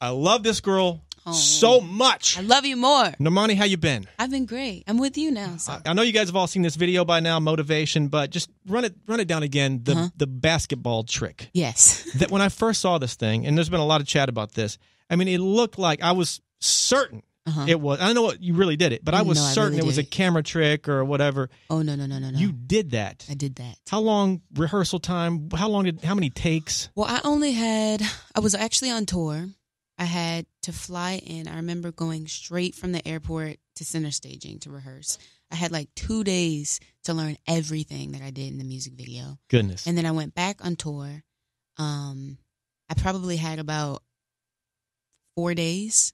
I love this girl so much. I love you more. Normani, how you been? I've been great. I'm with you now. So. I know you guys have all seen this video by now, Motivation, but just run it down again, the basketball trick. Yes. That when I first saw this thing, and there's been a lot of chat about this, I mean, it looked like I was certain it was. I don't know what you really did it, but I was certain it was a camera trick or whatever. Oh, no. You did that. I did that. How long rehearsal time? How many takes? Well, I was actually on tour. I had to fly in. I remember going straight from the airport to center staging to rehearse. I had like 2 days to learn everything that I did in the music video. Goodness. And then I went back on tour. I probably had about 4 days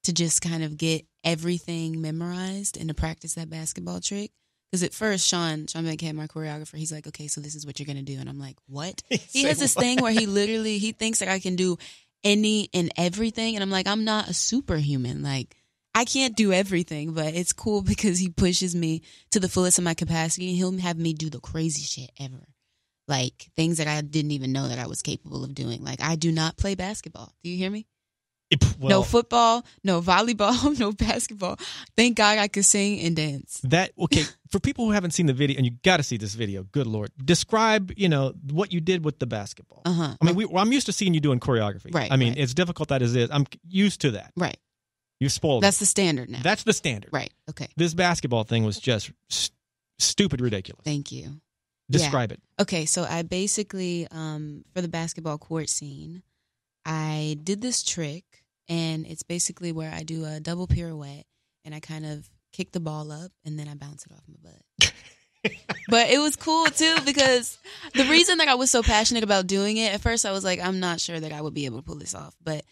to just kind of get everything memorized and to practice that basketball trick. Because at first, Sean Beckett, my choreographer, he's like, okay, so this is what you're going to do. And I'm like, what? He has this thing where he thinks that I can do any and everything. And I'm like, I'm not a superhuman. Like, I can't do everything, but it's cool because he pushes me to the fullest of my capacity and he'll have me do the crazy shit ever. Like, things that I didn't even know that I was capable of doing. Like, I do not play basketball. Do you hear me? No football, no volleyball, no basketball. Thank God I could sing and dance. Okay, for people who haven't seen the video, and you got to see this video, good Lord, describe, what you did with the basketball. I mean, I'm used to seeing you doing choreography. Right. I mean, as difficult that is, I'm used to that. Right. You spoiled That's the standard now. That's the standard. Right, okay. This basketball thing was just stupid ridiculous. Thank you. Describe it. Okay, so I basically, for the basketball court scene, I did this trick, and it's basically where I do a double pirouette, and I kind of kick the ball up, and then I bounce it off my butt. But it was cool, too, because the reason that I was so passionate about doing it, at first I was like, I'm not sure that I would be able to pull this off, but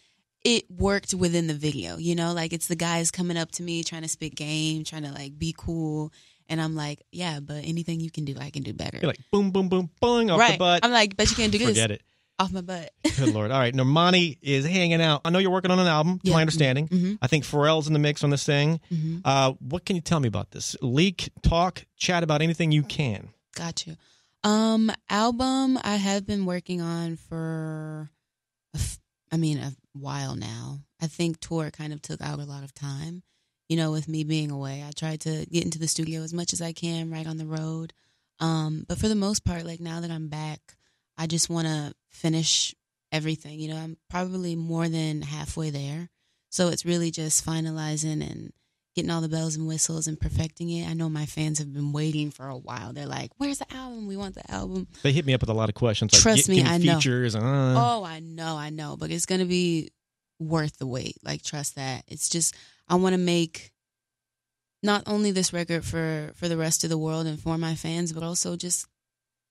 it worked within the video, like it's the guys coming up to me, trying to spit game, trying to, like, be cool. And I'm like, yeah, but anything you can do, I can do better. You're like, boom, boom, boom, boing, off the butt. I'm like, bet you can't do this. Forget it. Off my butt. Good Lord. All right, Normani is hanging out. I know you're working on an album, to my understanding. Mm-hmm. I think Pharrell's in the mix on this thing. Mm-hmm. What can you tell me about this? Leak, talk, chat about anything you can. Got you. Album I have been working on for, a while now. I think tour kind of took out a lot of time. With me being away, I tried to get into the studio as much as I can, right on the road. But for the most part, like now that I'm back, I just want to finish everything. I'm probably more than halfway there. So it's really just finalizing and getting all the bells and whistles and perfecting it. I know my fans have been waiting for a while. They're like, where's the album? We want the album. They hit me up with a lot of questions. Like, Trust me, I know. Features. Oh, I know. But it's going to be worth the wait. Like, trust that. It's just, I want to make not only this record for the rest of the world and for my fans, but also just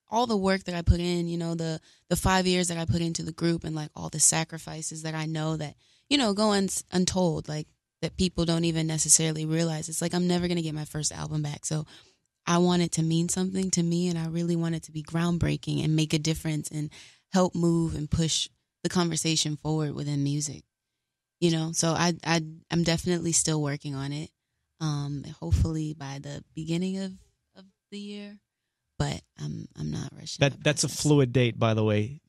all the work that I put in, the 5 years that I put into the group and like all the sacrifices that I know that, go untold, like that people don't even necessarily realize. It's like, I'm never going to get my first album back. So I want it to mean something to me, and I really want it to be groundbreaking and make a difference and help move and push the conversation forward within music. So I'm definitely still working on it. Hopefully by the beginning of the year, but I'm not rushing. That's a fluid date, by the way.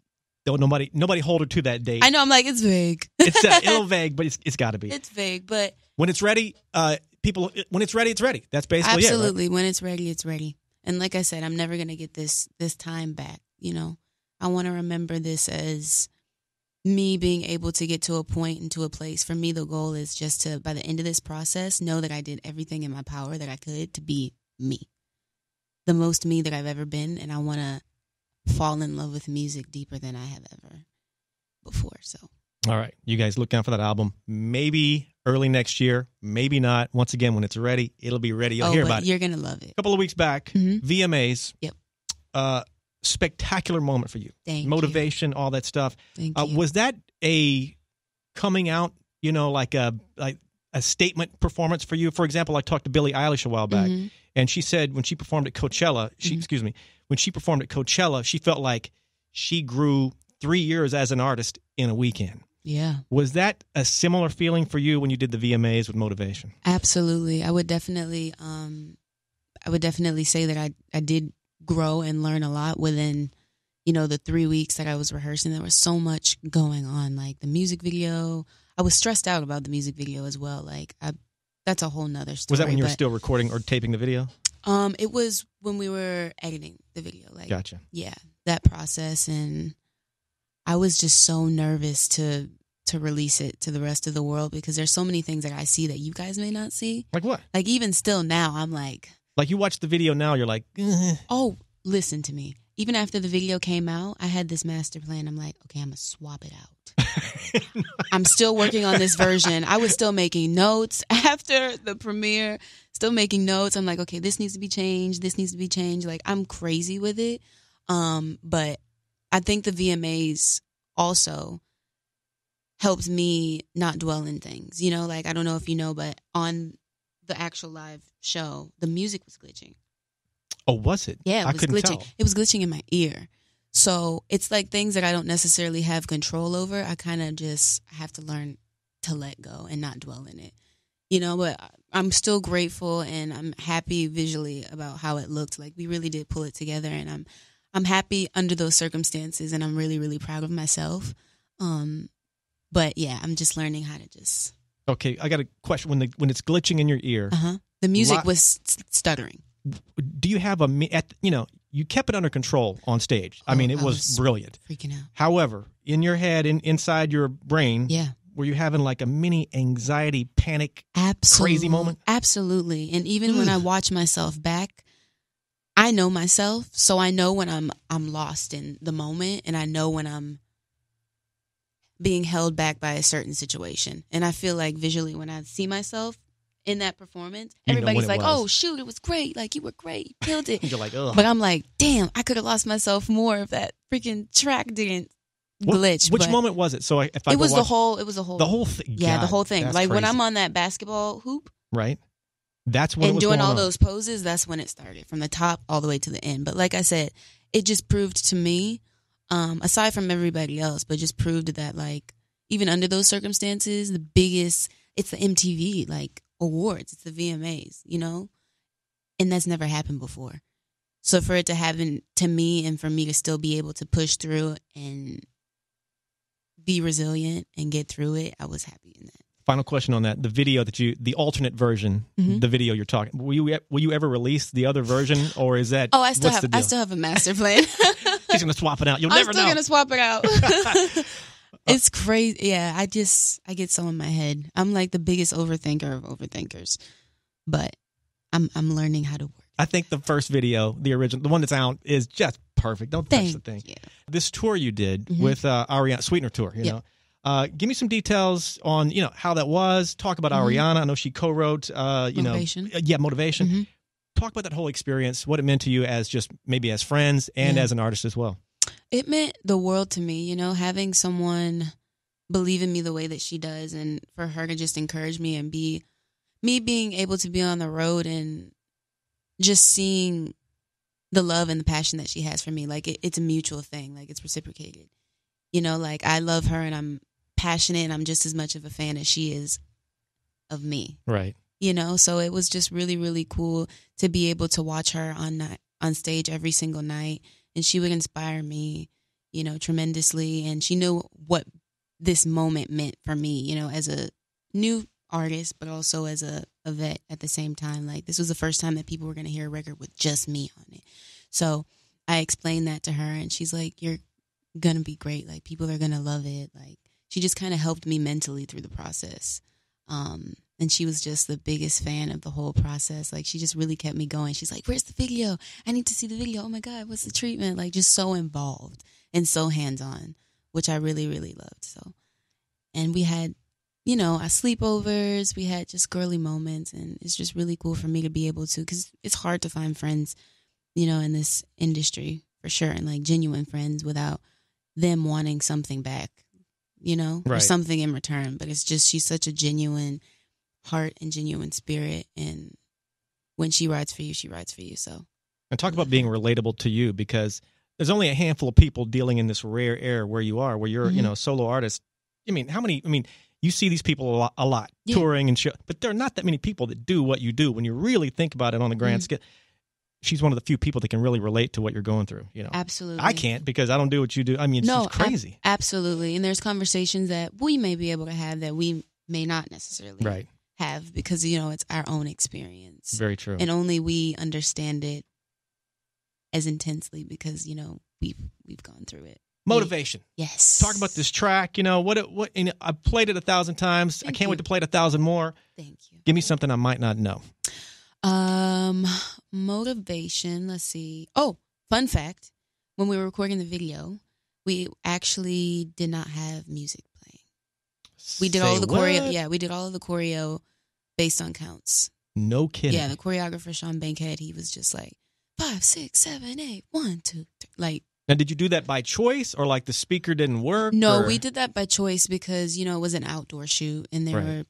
Don't nobody hold her to that date. I know. I'm like, it's vague. It's a little vague, but it's got to be. It's vague, but when it's ready, when it's ready, it's ready. That's basically absolutely it. Right? When it's ready, it's ready. And like I said, I'm never gonna get this time back. I want to remember this as me being able to get to a point and to a place. For me, the goal is just to, by the end of this process, know that I did everything in my power that I could to be me, the most me that I've ever been. And I want to fall in love with music deeper than I have ever before. So, all right, you guys look out for that album. Maybe early next year, maybe not. Once again, when it's ready, it'll be ready. You'll hear about it. You're gonna love it. A couple of weeks back, VMAs. Yep. Spectacular moment for you. Motivation, all that stuff. Thank you. Was that a coming out, like a statement performance for you? For example, I talked to Billie Eilish a while back, and she said when she performed at Coachella, when she performed at Coachella, she felt like she grew 3 years as an artist in a weekend. Yeah. Was that a similar feeling for you when you did the VMAs with Motivation? Absolutely. I would definitely say that I did grow and learn a lot within, the 3 weeks that I was rehearsing, there was so much going on. Like the music video, I was stressed out about the music video as well. Like that's a whole nother story. Was that when you were still recording or taping the video? It was when we were editing the video. Like, gotcha. Yeah, that process, and I was just so nervous to release it to the rest of the world because there's so many things that I see that you guys may not see. Like what? Like even still now, I'm like you watch the video now, you're like, oh, listen to me. Even after the video came out, I had this master plan. I'm like, okay, I'm going to swap it out. I'm still working on this version. I was still making notes after the premiere, still making notes. I'm like, okay, this needs to be changed. This needs to be changed. Like, I'm crazy with it. But I think the VMAs also helped me not dwell in things. Like, I don't know if you know, but on the actual live show, the music was glitching. Oh, was it? Yeah, it was glitching. Tell. It was glitching in my ear. So it's like things that I don't necessarily have control over. I kind of just have to learn to let go and not dwell in it. But I'm still grateful and I'm happy visually about how it looked. Like we really did pull it together, and I'm happy under those circumstances, and I'm really, really proud of myself. But yeah, I'm just learning how to just. Okay, I got a question. When it's glitching in your ear, the music was stuttering. Do you have you kept it under control on stage. I mean, it was brilliant. Freaking out. However, in your head, inside your brain, were you having like a mini anxiety, panic, crazy moment? Absolutely. And even when I watch myself back, I know myself, so I know when I'm lost in the moment, and I know when I'm being held back by a certain situation. And I feel like visually when I see myself in that performance, everybody's like, oh, shoot, it was great. Like, you were great. You killed it. You're like, ugh. But I'm like, damn, I could have lost myself more if that freaking track didn't glitch. Which moment was it? So it was the whole thing. Yeah, God, the whole thing. Like crazy. when I'm on that basketball hoop. Right. That's when it was doing going all on. those poses, that's when it started, from the top all the way to the end. But like I said, it just proved to me, aside from everybody else, but just proved that like, even under those circumstances, it's the MTV, like, awards. It's the VMAs, and that's never happened before. So for it to happen to me and for me to still be able to push through and be resilient and get through it, I was happy in that. Final question on that. The video the alternate version, the video you're talking, will you ever release the other version, or is that, I still have a master plan. She's going to swap it out. You'll I'm never know. I'm still going to swap it out. It's crazy. Yeah, I get so in my head. I'm like the biggest overthinker of overthinkers, but I'm learning how to work. I think the first video, the original, the one that's out, is just perfect. Don't touch the thing. Yeah. This tour you did with Ariana, Sweetener tour, you know, give me some details on, how that was. Talk about Ariana. I know she co-wrote, Motivation. Motivation. Talk about that whole experience, what it meant to you as just maybe as friends and as an artist as well. It meant the world to me, having someone believe in me the way that she does, and for her to just encourage me and me being able to be on the road and just seeing the love and the passion that she has for me. Like it's a mutual thing, like it's reciprocated. Like I love her and I'm passionate and I'm just as much of a fan as she is of me. Right. So it was just really, really cool to be able to watch her on stage every single night. And she would inspire me, tremendously. And she knew what this moment meant for me, as a new artist, but also as a vet at the same time. Like, this was the first time that people were going to hear a record with just me on it. So I explained that to her, and she's like, you're going to be great. Like, people are going to love it. Like, she just kind of helped me mentally through the process. And she was just the biggest fan of the whole process. Like, she just really kept me going. She's like, where's the video? I need to see the video. Oh my God, what's the treatment? Like, just so involved and so hands-on, which I really, really loved. So, and we had, our sleepovers, we had just girly moments, and it's just really cool for me to be able to, because it's hard to find friends, in this industry for sure, and like genuine friends without them wanting something back, or something in return. But it's just, she's such a genuine heart and genuine spirit, and when she rides for you, she rides for you. So, and talk about being relatable to you, because there's only a handful of people dealing in this rare air where you are, where you're a solo artist. You see these people a lot touring and show, but there are not that many people that do what you do when you really think about it on the grand scale. she's one of the few people that can really relate to what you're going through. Absolutely. I can't because I don't do what you do. I mean, it's just crazy. Absolutely. And there's conversations that we may be able to have that we may not necessarily have because, it's our own experience. Very true. And only we understand it as intensely because, we've gone through it. Motivation. Yes. Talk about this track. What I've played it 1,000 times. I can't wait to play it 1,000 more. Thank you. Give me something I might not know. Motivation. Let's see. Oh, fun fact. When we were recording the video, we actually did not have music playing. We did all of the choreo. Yeah, we did all of the choreo based on counts. No kidding. Yeah, the choreographer, Sean Bankhead, he was just like 5, 6, 7, 8, 1, 2, 3. Like. Now, did you do that by choice or like the speaker didn't work? No, we did that by choice because, it was an outdoor shoot and there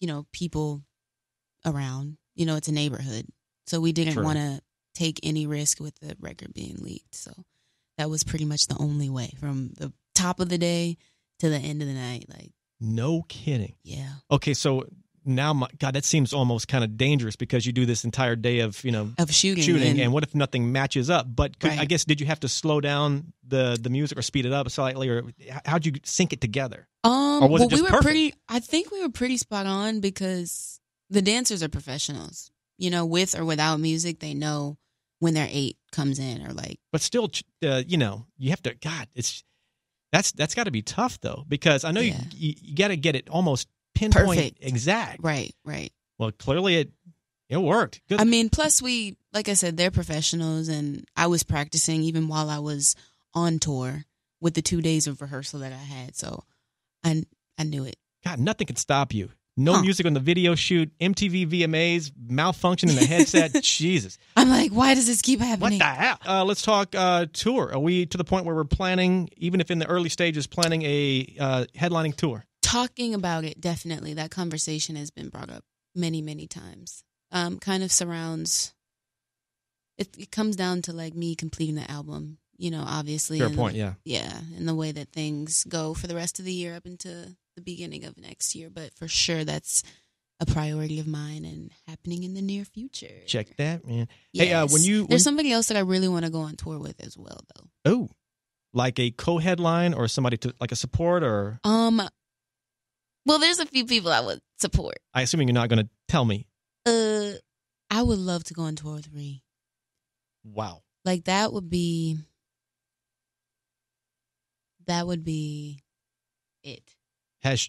were, people around. It's a neighborhood. So we didn't want to take any risk with the record being leaked. So that was pretty much the only way from the top of the day to the end of the night. Like, no kidding. Yeah. Okay, so now, God, that seems almost kind of dangerous because you do this entire day of, of shooting. And what if nothing matches up? But I guess, did you have to slow down the music or speed it up slightly, or how'd you sync it together? Or was it just perfect? I think we were pretty spot on because the dancers are professionals. With or without music, they know when their 8 comes in or like. But still, you have to. God, that's got to be tough though, because I know you got to get it almost pinpoint perfect. Exact. Right. Well, clearly it worked. Good. I mean, plus like I said, they're professionals, and I was practicing even while I was on tour with the 2 days of rehearsal that I had. So I knew it. God, nothing can stop you. No music on the video shoot, MTV VMAs, malfunction in the headset. Jesus. I'm like, why does this keep happening? What the hell? Let's talk tour. Are we to the point where we're planning, even if in the early stages, planning a headlining tour? Talking about it, definitely. That conversation has been brought up many, many times. Kind of surrounds, it comes down to like me completing the album, obviously. Fair point, yeah. Yeah, and the way that things go for the rest of the year up into the beginning of next year. But for sure, that's a priority of mine and happening in the near future. Check that, man. Yes. Hey, there's somebody else that I really want to go on tour with as well, though. Oh, like a co-headline or somebody to like a support or? Well, there's a few people I would support. I assuming you're not going to tell me. I would love to go on tour with Ree. Wow. Like that would be it.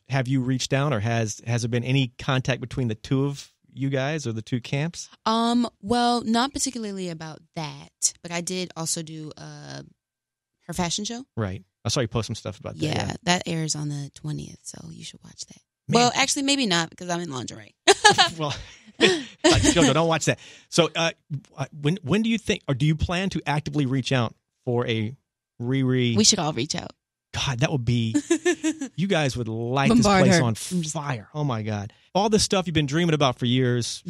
Have you reached down, or has there been any contact between the two of you guys or the two camps? Well, not particularly about that, but I did also do her fashion show. Right. I saw you post some stuff about that. Yeah, that airs on the 20th, so you should watch that. Man. Well, actually, maybe not because I'm in lingerie. Well, like, Jojo, don't watch that. So, when do you think, or do you plan to actively reach out for a Riri? We should all reach out. God, that would be. You guys would light this place on fire. Oh my God! All this stuff you've been dreaming about for years,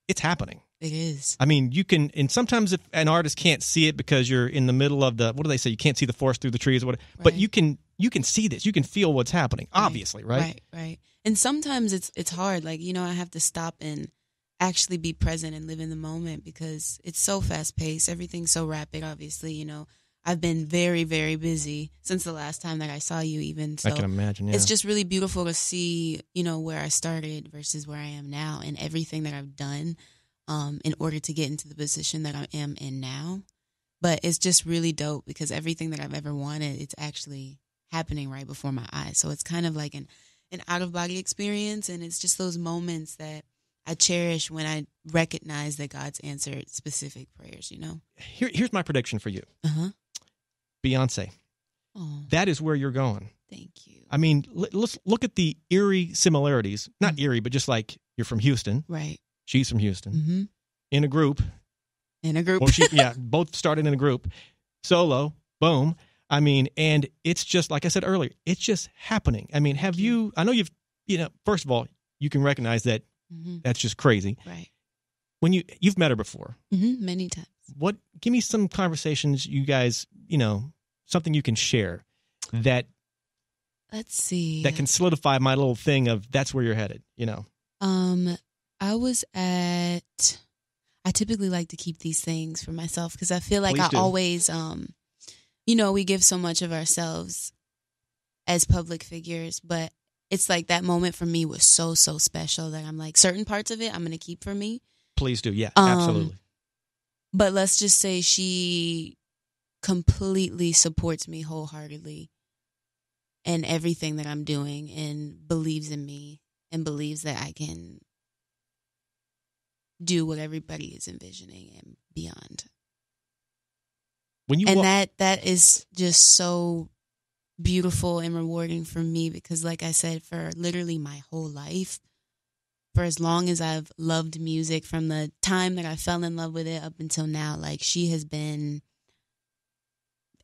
it's happening. It is. I mean, you can, and sometimes if an artist can't see it because you're in the middle of the, what do they say? You can't see the forest through the trees or whatever. Right. But you can see this. You can feel what's happening. Obviously, right? Right. And sometimes it's hard. Like, I have to stop and actually be present and live in the moment because it's so fast paced. Everything's so rapid. Obviously, I've been very, very busy since the last time that I saw you even. So I can imagine, yeah. It's just really beautiful to see, where I started versus where I am now and everything that I've done in order to get into the position that I am in now. But it's just really dope because everything that I've ever wanted, it's actually happening right before my eyes. So it's kind of like an out-of-body experience, and it's just those moments that I cherish when I recognize that God's answered specific prayers, Here's my prediction for you. Uh-huh. Beyonce. Oh, that is where you're going. Thank you. I mean, let's look at the eerie similarities. Not eerie, but just like you're from Houston. Right. She's from Houston. Mm-hmm. In a group. Well, both started in a group. Solo. Boom. I mean, and it's just, like I said earlier, it's just happening. I mean, I know you've, first of all, you can recognize that that's just crazy. Right. When you've met her before. Mm-hmm. Many times. Give me some conversations you guys, something you can share that. Let's see. That can solidify my little thing of that's where you're headed, I typically like to keep these things for myself because I feel like Please do. always, we give so much of ourselves as public figures, but it's like that moment for me was so, so special that I'm like, certain parts of it I'm going to keep for me. Please do. Yeah, absolutely. But let's just say she completely supports me wholeheartedly in everything that I'm doing and believes in me and believes that I can do what everybody is envisioning and beyond. That is just so beautiful and rewarding for me because, like I said, for literally my whole life, for as long as I've loved music, from the time that I fell in love with it up until now, like she has been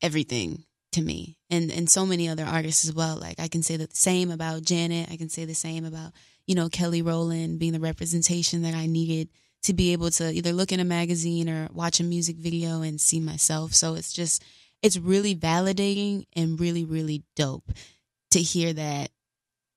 everything to me, and so many other artists as well. Like I can say the same about Janet. I can say the same about Kelly Rowland being the representation that I needed to be able to either look in a magazine or watch a music video and see myself. So it's really validating and really, really dope to hear that,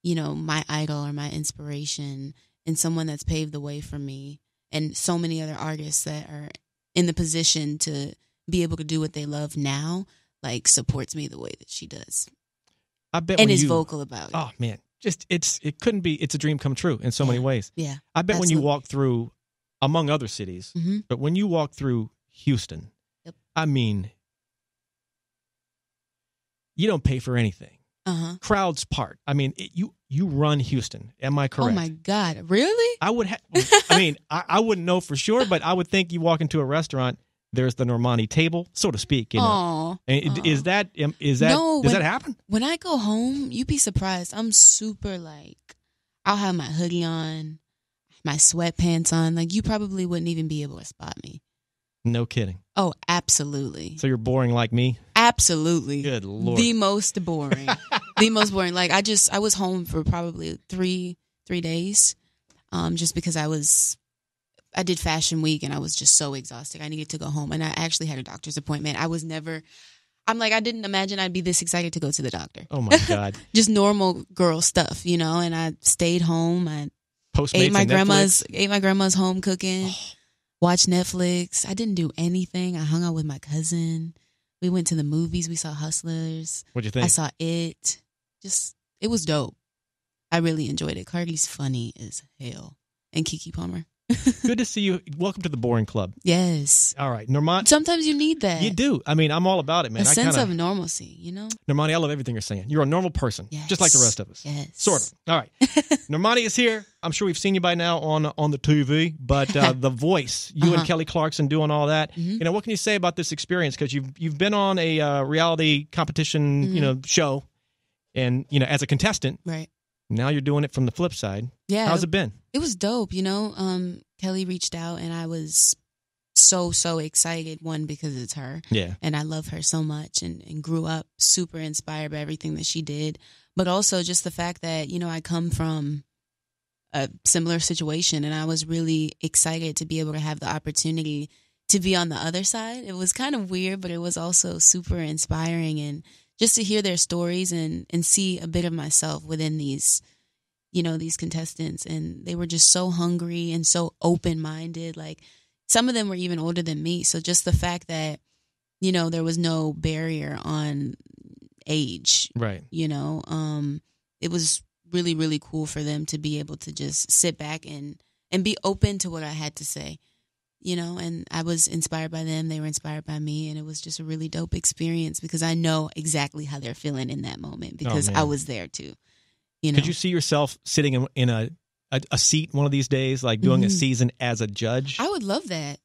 my idol or my inspiration and someone that's paved the way for me and so many other artists that are in the position to be able to do what they love now, like supports me the way that she does. I bet and is vocal about it. Oh man, it's a dream come true in so many ways. Yeah. I bet when you walk through, among other cities, but when you walk through Houston, yep. I mean, you don't pay for anything. Crowds part. I mean, you run Houston. Am I correct? Oh my God, really? I would. I wouldn't know for sure, but I would think you walk into a restaurant. There's the Normani table, so to speak. Does that happen? When I go home, you'd be surprised. I'm super I'll have my hoodie on, my sweatpants on. Like you probably wouldn't even be able to spot me. No kidding. Oh, absolutely. So you're boring like me? Absolutely. Good Lord. The most boring. The most boring. Like I was home for probably three days, just because I did Fashion Week and I was just so exhausted. I needed to go home, and I actually had a doctor's appointment. I didn't imagine I'd be this excited to go to the doctor. Oh my God. Just normal girl stuff, and I stayed home. I Postmates ate my and grandma's home cooking, watched Netflix. I didn't do anything. I hung out with my cousin. We went to the movies. We saw Hustlers. What'd you think? I saw It. It was dope. I really enjoyed it. Cardi's funny as hell. And Keke Palmer. Good to see you. Welcome to the boring club. Yes. All right, Normani. Sometimes you need that. You do. I mean, I'm all about it, man. A sense of normalcy, Normani, I love everything you're saying. You're a normal person, just like the rest of us. Yes. Sort of. All right. Normani is here. I'm sure we've seen you by now on the TV, but the voice, you and Kelly Clarkson doing all that. What can you say about this experience? Because you've been on a reality competition, show, and as a contestant, right? Now you're doing it from the flip side. Yeah. How's it been? It was dope, Kelly reached out and I was so, so excited. One, because it's her. Yeah. And I love her so much and grew up super inspired by everything that she did. But also just the fact that, I come from a similar situation and I was really excited to be able to have the opportunity to be on the other side. It was kind of weird, but it was also super inspiring, and just to hear their stories and see a bit of myself within these contestants. And they were just so hungry and so open-minded. Like some of them were even older than me. So just the fact that, there was no barrier on age, right? It was really, really cool for them to be able to just sit back and be open to what I had to say, and I was inspired by them. They were inspired by me. And it was just a really dope experience because I know exactly how they're feeling in that moment because I was there too. Could you see yourself sitting in a seat one of these days, like doing a season as a judge? I would love that.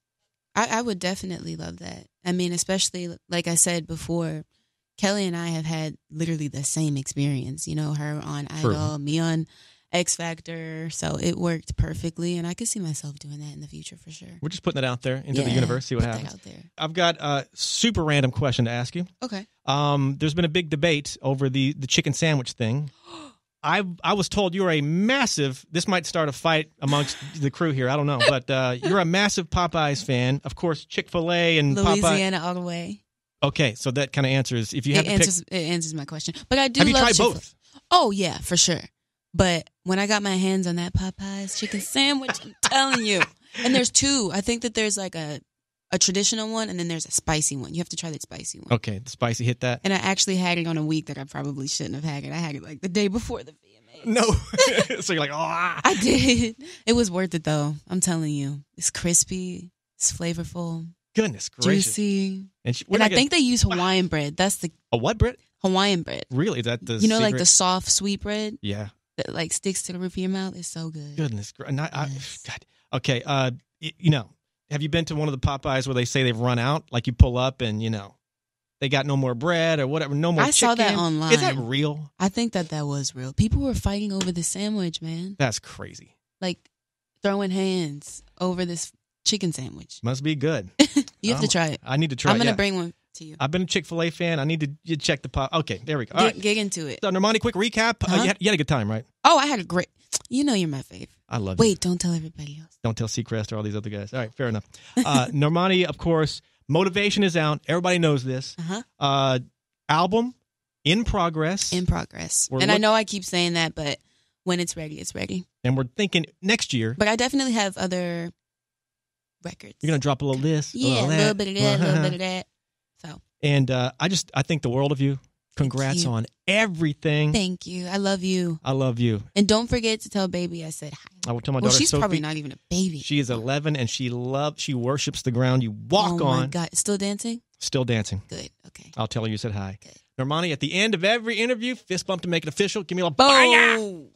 I would definitely love that. I mean, especially like I said before, Kelly and I have had literally the same experience, her on Idol, me on X Factor. So it worked perfectly. And I could see myself doing that in the future for sure. We're just putting it out there into the universe, see what happens. Out there. I've got a super random question to ask you. Okay. There's been a big debate over the chicken sandwich thing. I was told you're a massive, this might start a fight amongst the crew here, I don't know, but you're a massive Popeyes fan. Of course, Chick-fil-A and Louisiana all the way. Okay, so that kind of answers, if you have to pick. It answers my question. But I do have love you tried both? Oh, yeah, for sure. But when I got my hands on that Popeyes chicken sandwich, I'm telling you, And there's two. I think that there's like a traditional one, and then there's a spicy one. You have to try the spicy one. Okay, the spicy hit that. And I actually had it on a week that I probably shouldn't have had it. I had it like the day before the VMA. No. So you're like, oh. I did. It was worth it though. I'm telling you. It's crispy. It's flavorful. Goodness gracious. Juicy. And I think they use Hawaiian bread. That's the a what bread? Hawaiian bread. Really? Is that the like secret? the soft sweet bread? Yeah. That like sticks to the roof of your mouth. It's so good. Goodness gracious. Yes. God. Okay. Have you been to one of the Popeyes where they say they've run out? Like you pull up and they got no more bread or whatever, no more I chicken. saw that online. Is that real? I think that was real. People were fighting over the sandwich, man. That's crazy. Like throwing hands over this chicken sandwich. Must be good. You have to try it. I need to try it. I'm going to bring one to you. I've been a Chick-fil-A fan. I need to check the pot. Okay, there we go. All right. Get into it. So, Normani, quick recap. You had a good time, right? Oh, I had a great... you're my favorite. I love you. Wait, don't tell everybody else. Don't tell Seacrest or all these other guys. All right, fair enough. Normani, of course, Motivation is out. Everybody knows this. Album in progress. In progress. I know I keep saying that, but when it's ready, it's ready. And we're thinking next year. But I definitely have other records. You're going to drop a little this, yeah, a little bit of that, a little bit of that. So. And I think the world of you. Congrats on everything. Thank you. I love you. I love you. And don't forget to tell baby I said hi. I will tell my daughter she's Sophie, probably not even a baby. She is 11 and she worships the ground you walk on. Oh my God. Still dancing? Still dancing. Good. Okay. I'll tell her you said hi. Good. Normani, at the end of every interview, fist bump to make it official. Give me a little boom.